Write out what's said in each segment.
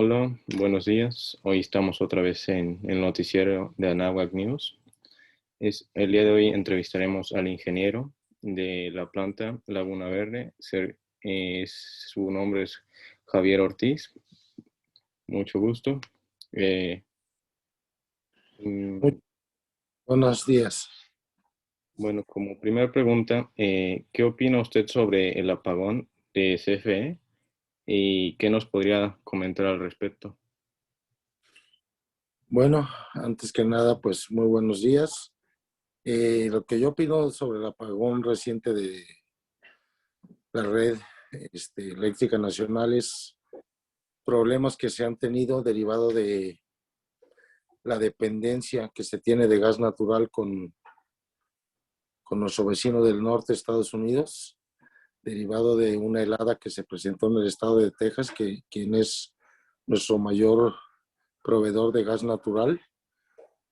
Hola, buenos días. Hoy estamos otra vez en el noticiero de Anáhuac News. El día de hoy entrevistaremos al ingeniero de la planta Laguna Verde. Su nombre es Javier Ortiz. Mucho gusto. Eh, Muy mm, buenos días. bueno, como primera pregunta, ¿qué opina usted sobre el apagón de CFE y qué nos podría comentar al respecto? Bueno, antes que nada, pues muy buenos días. Lo que yo opino sobre el apagón reciente de la red eléctrica nacional es problemas que se han tenido derivado de la dependencia que se tiene de gas natural con nuestro vecino del norte, Estados Unidos, derivado de una helada que se presentó en el estado de Texas, quien es nuestro mayor proveedor de gas natural,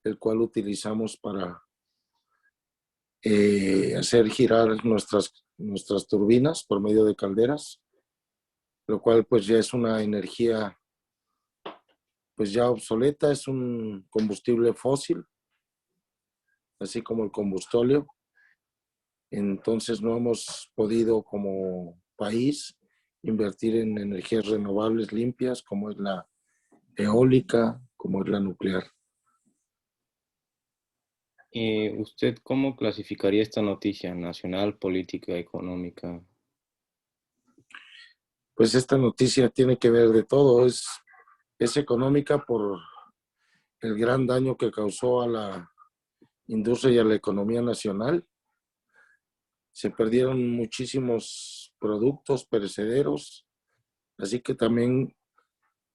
el cual utilizamos para hacer girar nuestras turbinas por medio de calderas, lo cual pues ya es una energía pues ya obsoleta, es un combustible fósil, así como el combustóleo. Entonces no hemos podido como país invertir en energías renovables limpias como es la eólica, como es la nuclear. ¿Usted cómo clasificaría esta noticia nacional, política, económica? Pues esta noticia tiene que ver de todo, es económica por el gran daño que causó a la industria y a la economía nacional. Se perdieron muchísimos productos perecederos, así que también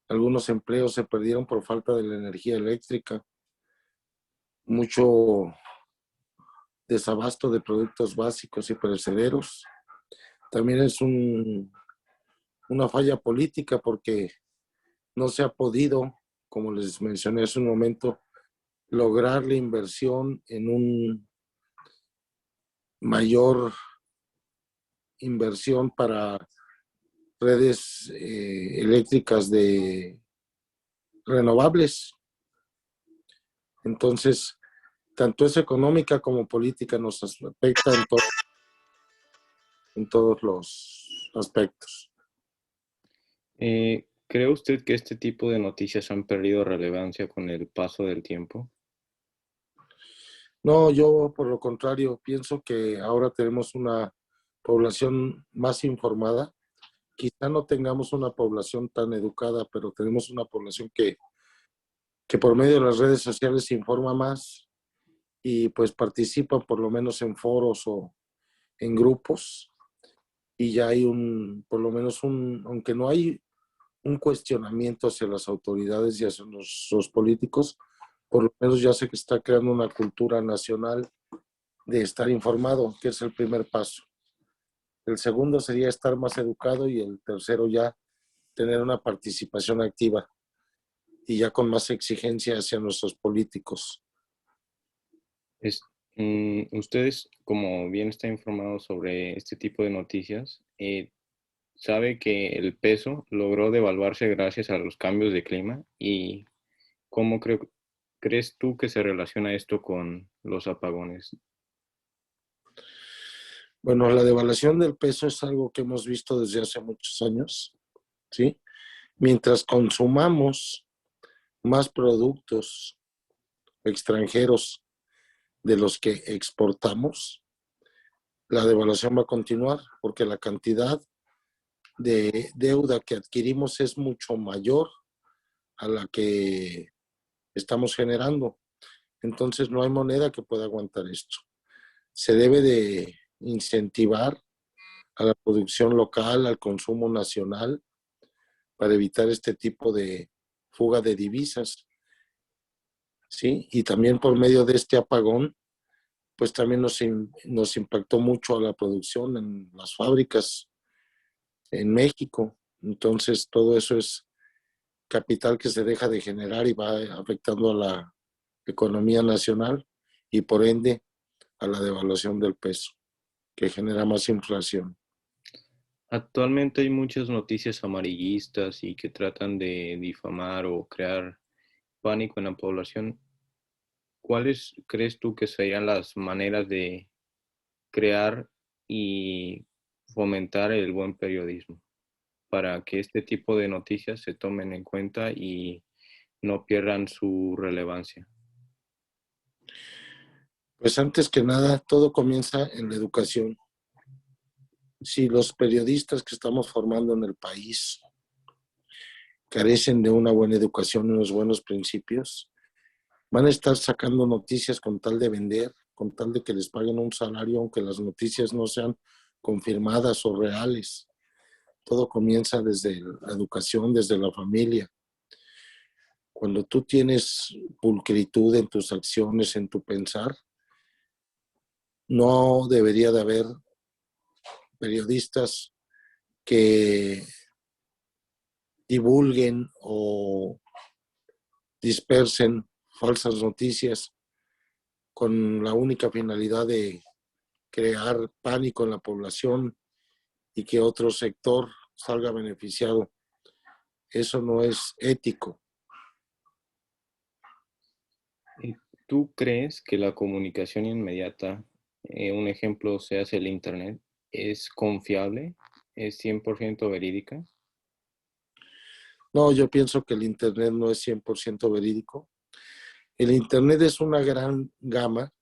algunos empleos se perdieron por falta de la energía eléctrica, mucho desabasto de productos básicos y perecederos. También es una falla política porque no se ha podido, como les mencioné hace un momento, lograr la inversión en un mayor inversión para redes eléctricas de renovables. Entonces, tanto es económica como política, nos afecta en todos los aspectos. ¿Cree usted que este tipo de noticias han perdido relevancia con el paso del tiempo? No, yo por lo contrario pienso que ahora tenemos una población más informada. Quizá no tengamos una población tan educada, pero tenemos una población que por medio de las redes sociales se informa más y pues participa por lo menos en foros o en grupos y ya hay por lo menos aunque no hay un cuestionamiento hacia las autoridades y hacia los políticos, por lo menos ya se está creando una cultura nacional de estar informado, que es el primer paso. El segundo sería estar más educado y el tercero ya tener una participación activa y ya con más exigencia hacia nuestros políticos. Es, Ustedes, como bien está informado sobre este tipo de noticias, sabe que el peso logró devaluarse gracias a los cambios de clima y ¿cómo crees tú que se relaciona esto con los apagones? Bueno, la devaluación del peso es algo que hemos visto desde hace muchos años, ¿sí? Mientras consumamos más productos extranjeros de los que exportamos, la devaluación va a continuar porque la cantidad de deuda que adquirimos es mucho mayor a la que estamos generando. Entonces no hay moneda que pueda aguantar esto. Se debe de incentivar a la producción local, al consumo nacional, para evitar este tipo de fuga de divisas, ¿sí? Y también por medio de este apagón, pues también nos impactó mucho a la producción en las fábricas en México. Entonces todo eso es capital que se deja de generar y va afectando a la economía nacional y por ende a la devaluación del peso, que genera más inflación. Actualmente hay muchas noticias amarillistas y que tratan de difamar o crear pánico en la población. ¿Cuáles crees tú que serían las maneras de crear y fomentar el buen periodismo para que este tipo de noticias se tomen en cuenta y no pierdan su relevancia? Pues antes que nada, todo comienza en la educación. Si los periodistas que estamos formando en el país carecen de una buena educación y unos buenos principios, van a estar sacando noticias con tal de vender, con tal de que les paguen un salario, aunque las noticias no sean confirmadas o reales. Todo comienza desde la educación, desde la familia. Cuando tú tienes pulcritud en tus acciones, en tu pensar, no debería de haber periodistas que divulguen o dispersen falsas noticias con la única finalidad de crear pánico en la población y que otro sector salga beneficiado. Eso no es ético. ¿Y tú crees que la comunicación inmediata, un ejemplo se hace el Internet, es confiable? ¿Es 100% verídica? No, yo pienso que el Internet no es 100% verídico. El Internet es una gran gama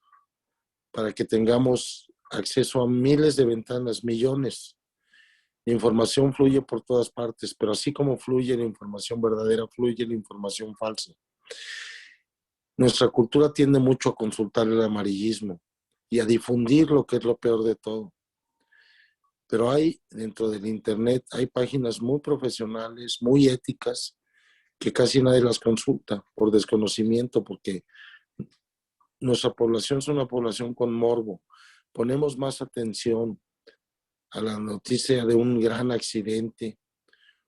para que tengamos acceso a miles de ventanas, millones. La información fluye por todas partes, pero así como fluye la información verdadera, fluye la información falsa. Nuestra cultura tiende mucho a consultar el amarillismo y a difundir lo que es lo peor de todo. Pero hay, dentro del Internet, hay páginas muy profesionales, muy éticas, que casi nadie las consulta por desconocimiento, porque nuestra población es una población con morbo. Ponemos más atención a la noticia de un gran accidente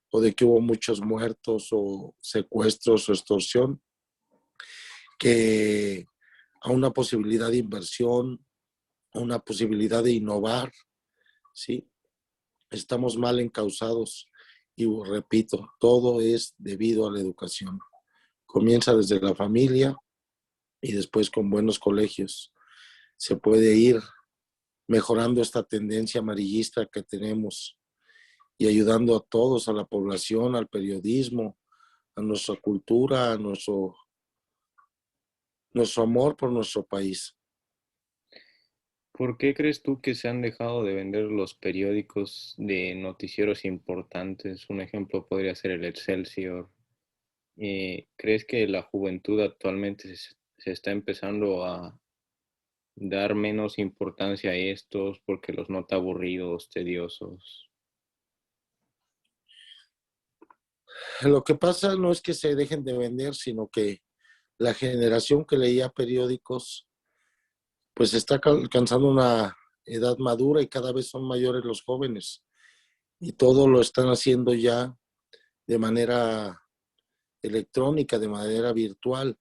o de que hubo muchos muertos o secuestros o extorsión que a una posibilidad de inversión, a una posibilidad de innovar, ¿sí? Estamos mal encausados y repito, todo es debido a la educación. Comienza desde la familia y después con buenos colegios. Se puede ir mejorando esta tendencia amarillista que tenemos y ayudando a todos, a la población, al periodismo, a nuestra cultura, a nuestro amor por nuestro país. ¿Por qué crees tú que se han dejado de vender los periódicos de noticieros importantes? Un ejemplo podría ser el Excelsior. ¿Crees que la juventud actualmente se está empezando a dar menos importancia a estos porque los nota aburridos, tediosos? Lo que pasa no es que se dejen de vender, sino que la generación que leía periódicos pues está alcanzando una edad madura y cada vez son mayores los jóvenes y todo lo están haciendo ya de manera electrónica, de manera virtual.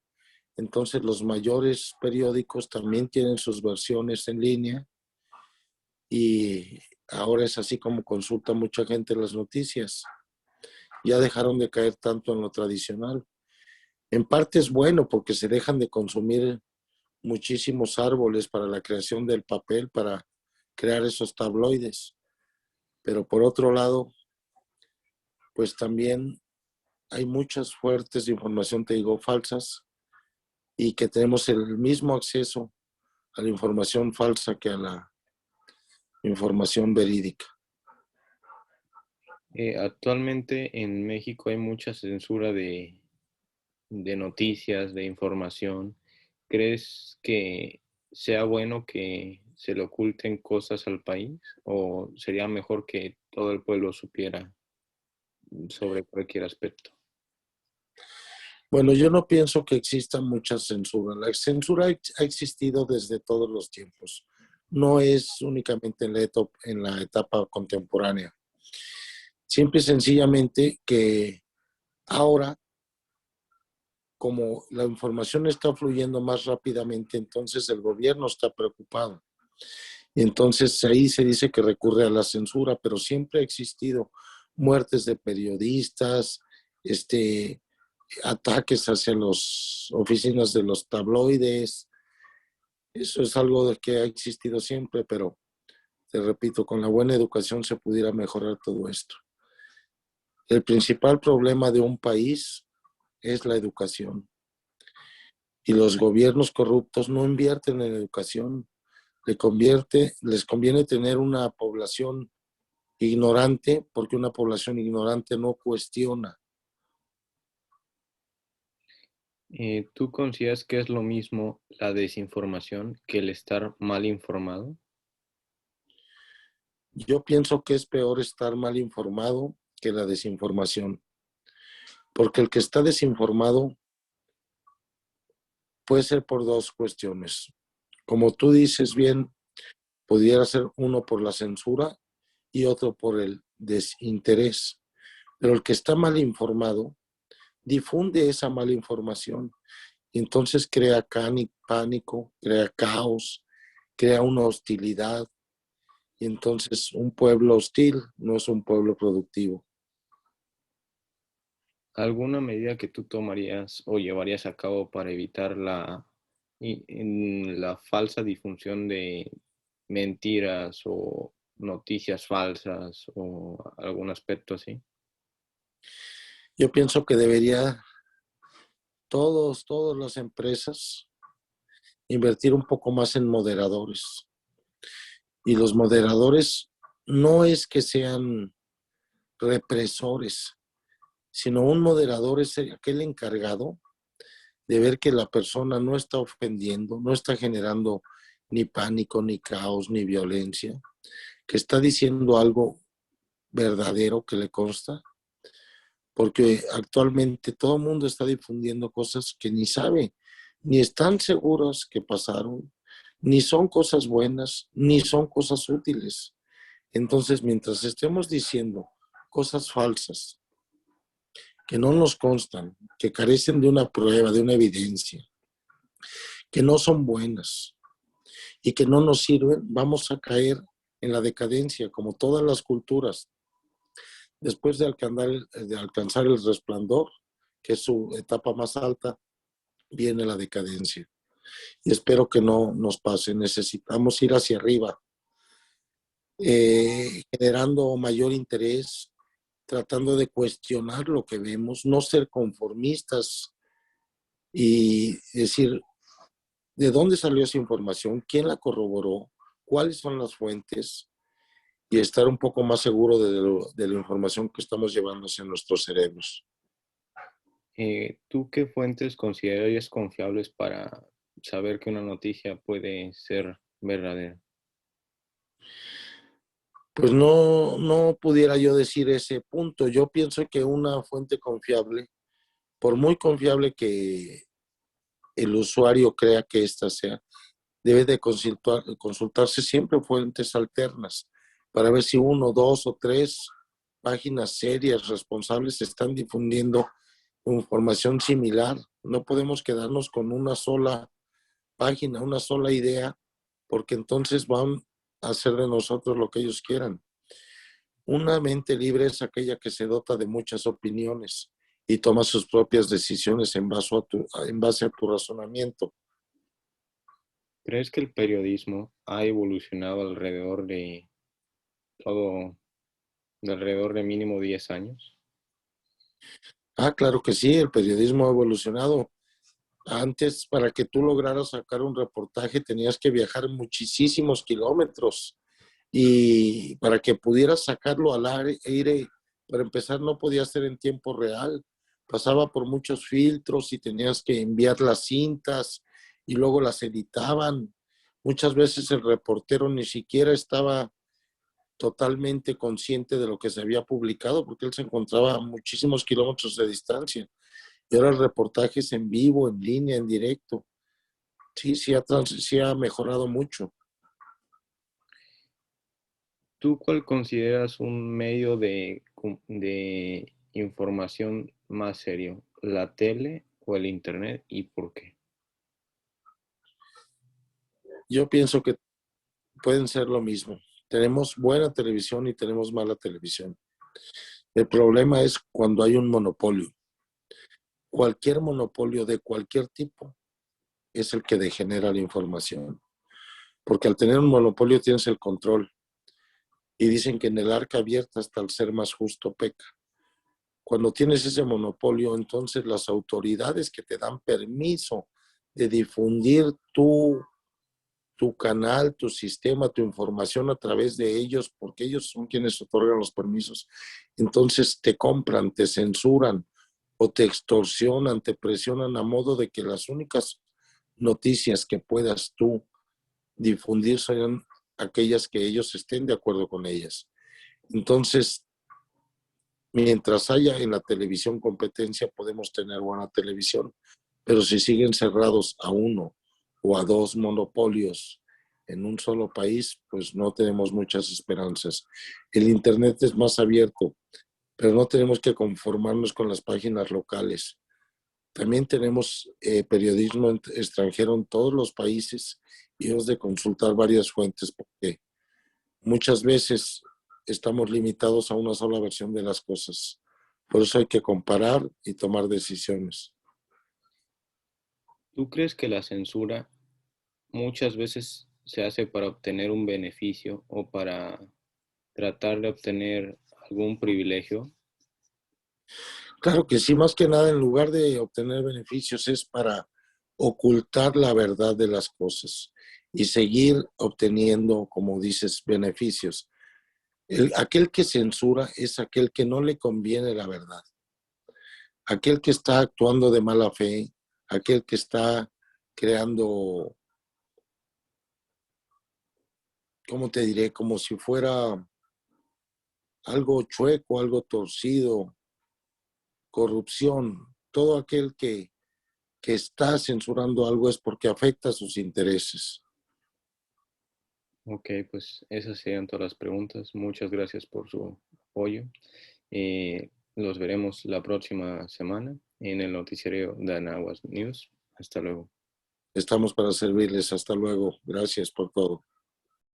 Entonces los mayores periódicos también tienen sus versiones en línea y ahora es así como consulta mucha gente las noticias. Ya dejaron de caer tanto en lo tradicional. En parte es bueno porque se dejan de consumir muchísimos árboles para la creación del papel, para crear esos tabloides. Pero por otro lado, pues también hay muchas fuertes de información, te digo, falsas, y que tenemos el mismo acceso a la información falsa que a la información verídica. Actualmente en México hay mucha censura de noticias, de información. ¿Crees que sea bueno que se le oculten cosas al país o sería mejor que todo el pueblo supiera sobre cualquier aspecto? Bueno, yo no pienso que exista mucha censura. La censura ha existido desde todos los tiempos. No es únicamente en la etapa contemporánea. Simple y sencillamente que ahora, como la información está fluyendo más rápidamente, entonces el gobierno está preocupado Y entonces ahí se dice que recurre a la censura, pero siempre ha existido muertes de periodistas, este, ataques hacia las oficinas de los tabloides. Eso es algo de que ha existido siempre, pero te repito, con la buena educación se pudiera mejorar todo esto. El principal problema de un país es la educación. Y los gobiernos corruptos no invierten en educación. Les conviene tener una población ignorante, porque una población ignorante no cuestiona. ¿Tú consideras que es lo mismo la desinformación que el estar mal informado? Yo pienso que es peor estar mal informado que la desinformación, porque el que está desinformado puede ser por dos cuestiones. Como tú dices bien, pudiera ser uno por la censura y otro por el desinterés. Pero el que está mal informado difunde esa mala información y entonces crea pánico, crea caos, crea una hostilidad y entonces un pueblo hostil no es un pueblo productivo. ¿Alguna medida que tú tomarías o llevarías a cabo para evitar la falsa difusión de mentiras o noticias falsas o algún aspecto así? Yo pienso que debería todas las empresas invertir un poco más en moderadores. Y los moderadores no es que sean represores, sino un moderador es aquel encargado de ver que la persona no está ofendiendo, no está generando ni pánico, ni caos, ni violencia, que está diciendo algo verdadero que le consta, porque actualmente todo el mundo está difundiendo cosas que ni sabe, ni están seguros que pasaron, ni son cosas buenas, ni son cosas útiles. Entonces, mientras estemos diciendo cosas falsas que no nos constan, que carecen de una prueba, de una evidencia, que no son buenas y que no nos sirven, vamos a caer en la decadencia, como todas las culturas. Después de alcanzar el resplandor, que es su etapa más alta, viene la decadencia. Y espero que no nos pase. Necesitamos ir hacia arriba, generando mayor interés, tratando de cuestionar lo que vemos, no ser conformistas y decir, ¿de dónde salió esa información? ¿Quién la corroboró? ¿Cuáles son las fuentes? Y estar un poco más seguro de la información que estamos llevando hacia nuestros cerebros. ¿Tú qué fuentes considerarías confiables para saber que una noticia puede ser verdadera? Pues no pudiera yo decir ese punto. Yo pienso que una fuente confiable, por muy confiable que el usuario crea que ésta sea, debe de consultarse siempre fuentes alternas para ver si uno, dos o tres páginas serias, responsables, están difundiendo información similar. No podemos quedarnos con una sola página, una sola idea, porque entonces van a hacer de nosotros lo que ellos quieran. Una mente libre es aquella que se dota de muchas opiniones y toma sus propias decisiones en base a tu razonamiento. ¿Crees que el periodismo ha evolucionado todo, alrededor de mínimo 10 años? Ah, claro que sí, el periodismo ha evolucionado. Antes, para que tú lograras sacar un reportaje, tenías que viajar muchísimos kilómetros y para que pudieras sacarlo al aire, para empezar, no podía ser en tiempo real. Pasaba por muchos filtros y tenías que enviar las cintas y luego las editaban. Muchas veces el reportero ni siquiera estaba totalmente consciente de lo que se había publicado porque él se encontraba a muchísimos kilómetros de distancia. Y ahora el reportaje es en vivo, en línea, en directo. Sí, sí ha mejorado mucho. ¿Tú cuál consideras un medio de información más serio? ¿La tele o el internet y por qué? Yo pienso que pueden ser lo mismo. Tenemos buena televisión y tenemos mala televisión. El problema es cuando hay un monopolio. Cualquier monopolio de cualquier tipo es el que degenera la información. Porque al tener un monopolio tienes el control. Y dicen que en el arca abierta hasta el ser más justo peca. Cuando tienes ese monopolio, entonces las autoridades que te dan permiso de difundir tu canal, tu sistema, tu información a través de ellos, porque ellos son quienes otorgan los permisos, entonces te compran, te censuran o te extorsionan, te presionan a modo de que las únicas noticias que puedas tú difundir sean aquellas que ellos estén de acuerdo con ellas. Entonces, mientras haya en la televisión competencia, podemos tener buena televisión, pero si siguen cerrados a uno o a dos monopolios en un solo país, pues no tenemos muchas esperanzas. El Internet es más abierto, pero no tenemos que conformarnos con las páginas locales. También tenemos periodismo extranjero en todos los países y hemos de consultar varias fuentes porque muchas veces estamos limitados a una sola versión de las cosas. Por eso hay que comparar y tomar decisiones. ¿Tú crees que la censura muchas veces se hace para obtener un beneficio o para tratar de obtener algún privilegio? Claro que sí, más que nada en lugar de obtener beneficios es para ocultar la verdad de las cosas y seguir obteniendo, como dices, beneficios. Aquel que censura es aquel que no le conviene la verdad, aquel que está actuando de mala fe, aquel que está creando, ¿cómo te diré? Como si fuera algo chueco, algo torcido, corrupción. Todo aquel que está censurando algo es porque afecta a sus intereses. Ok, pues esas serían todas las preguntas. Muchas gracias por su apoyo. Los veremos la próxima semana en el noticiario de Anahuas News. Hasta luego. Estamos para servirles. Hasta luego. Gracias por todo.